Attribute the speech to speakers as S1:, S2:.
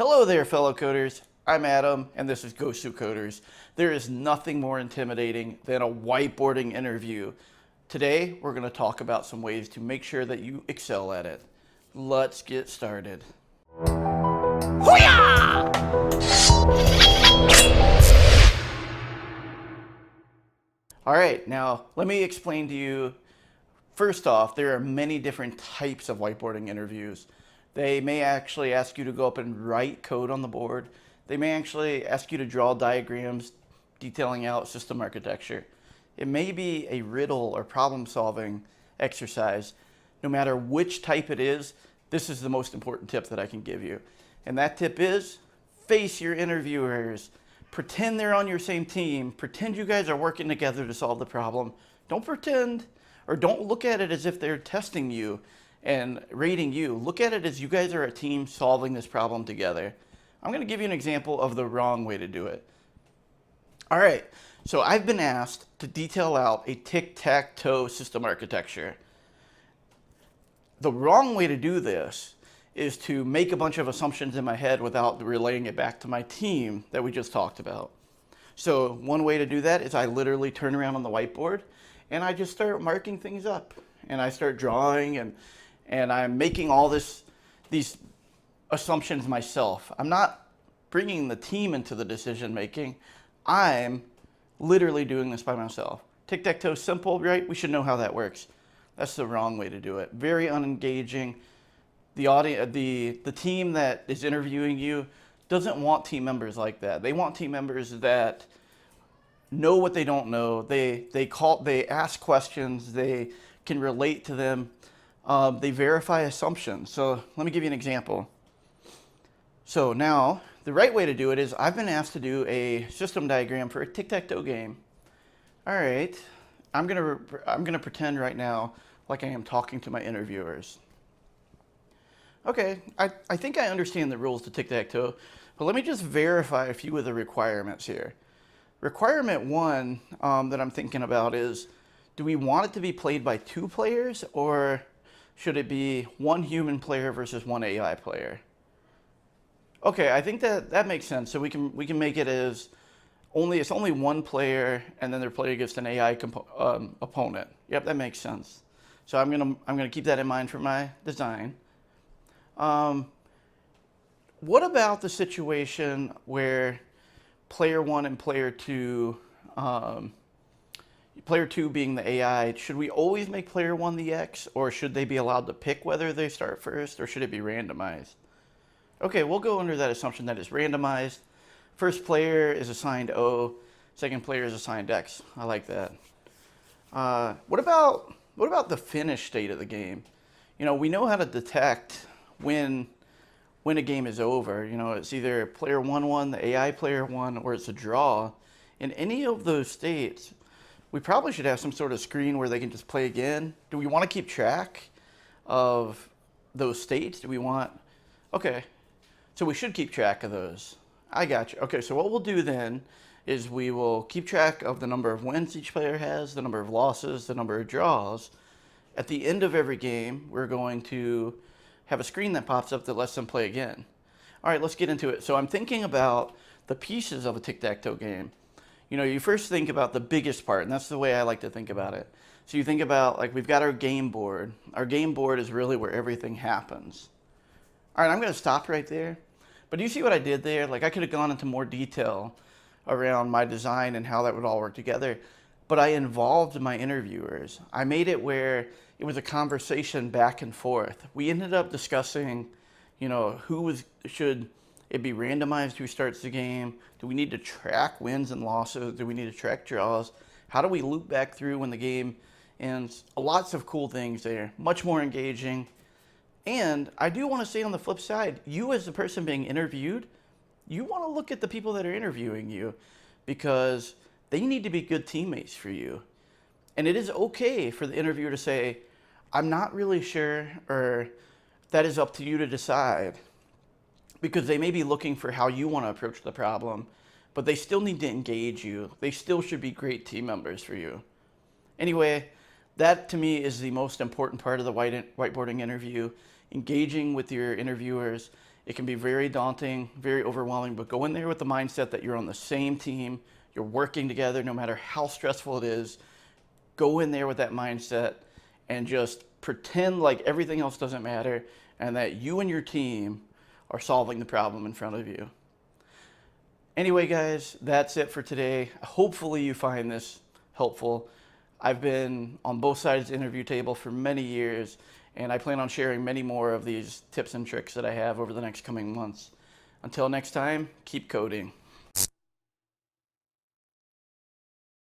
S1: Hello there, fellow coders. I'm Adam, and this is Ghost Suit Coders. There is nothing more intimidating than a whiteboarding interview. Today, we're going to talk about some ways to make sure that you excel at it. Let's get started. Hoo-yah! All right, now let me explain to you. First off, there are many different types of whiteboarding interviews. They may actually ask you to go up and write code on the board. They may actually ask you to draw diagrams detailing out system architecture. It may be a riddle or problem-solving exercise. No matter which type it is, this is the most important tip that I can give you. And that tip is, face your interviewers. Pretend they're on your same team. Pretend you guys are working together to solve the problem. Don't pretend, or don't look at it as if they're testing you and rating you. Look at it as you guys are a team solving this problem together. I'm going to give you an example of the wrong way to do it. All right, so I've been asked to detail out a tic-tac-toe system architecture. The wrong way to do this is to make a bunch of assumptions in my head without relaying it back to my team that we just talked about. So one way to do that is I literally turn around on the whiteboard and I just start marking things up. And I start drawing and I'm making all these assumptions myself. I'm not bringing the team into the decision making. I'm literally doing this by myself. Tic-tac-toe, simple, right? We should know how that works. That's the wrong way to do it. Very unengaging. The team that is interviewing you doesn't want team members like that. They want team members that know what they don't know. They ask questions. They can relate to them. They verify assumptions. So let me give you an example. So now the right way to do it is I've been asked to do a system diagram for a tic-tac-toe game. All right, I'm gonna pretend right now like I am talking to my interviewers. Okay, I think I understand the rules to tic-tac-toe, but let me just verify a few of the requirements here. Requirement one that I'm thinking about is, do we want it to be played by 2 players, or should it be 1 human player versus 1 AI player? Okay, I think that makes sense. So we can make it as it's only 1 player, and then they're playing against an AI opponent. Yep, that makes sense. So I'm gonna keep that in mind for my design. What about the situation where player 1 and player 2, player 2 being the AI, should we always make player 1 the X, or should they be allowed to pick whether they start first, or should it be randomized? Okay, we'll go under that assumption that it's randomized. First player is assigned O, second player is assigned X. I like that. What about the finish state of the game? You know, we know how to detect when a game is over. You know, it's either player 1 won, the AI player won, or it's a draw. In any of those states, we probably should have some sort of screen where they can just play again. Do we want to keep track of those states? Do we want... Okay, so we should keep track of those. I got you. Okay, so what we'll do then is we will keep track of the number of wins each player has, the number of losses, the number of draws. At the end of every game, we're going to have a screen that pops up that lets them play again. All right, let's get into it. So I'm thinking about the pieces of a tic-tac-toe game. You know, you first think about the biggest part, and that's the way I like to think about it. So you think about, like, we've got our game board. Our game board is really where everything happens. All right, I'm going to stop right there. But do you see what I did there? Like, I could have gone into more detail around my design and how that would all work together, but I involved my interviewers. I made it where it was a conversation back and forth. We ended up discussing, you know, should it be randomized who starts the game? Do we need to track wins and losses? Do we need to track draws? How do we loop back through when the game ends? Lots of cool things there, much more engaging. And I do want to say on the flip side, you as the person being interviewed, you want to look at the people that are interviewing you because they need to be good teammates for you. And it is okay for the interviewer to say, I'm not really sure, or that is up to you to decide. Because they may be looking for how you want to approach the problem, but they still need to engage you. They still should be great team members for you. Anyway, that to me is the most important part of the whiteboarding interview, engaging with your interviewers It can be very daunting, very overwhelming, but go in there with the mindset that you're on the same team, you're working together no matter how stressful it is. Go in there with that mindset and just pretend like everything else doesn't matter and that you and your team are solving the problem in front of you. Anyway, guys, that's it for today. Hopefully you find this helpful. I've been on both sides of the interview table for many years, and I plan on sharing many more of these tips and tricks that I have over the next coming months. Until next time, keep coding.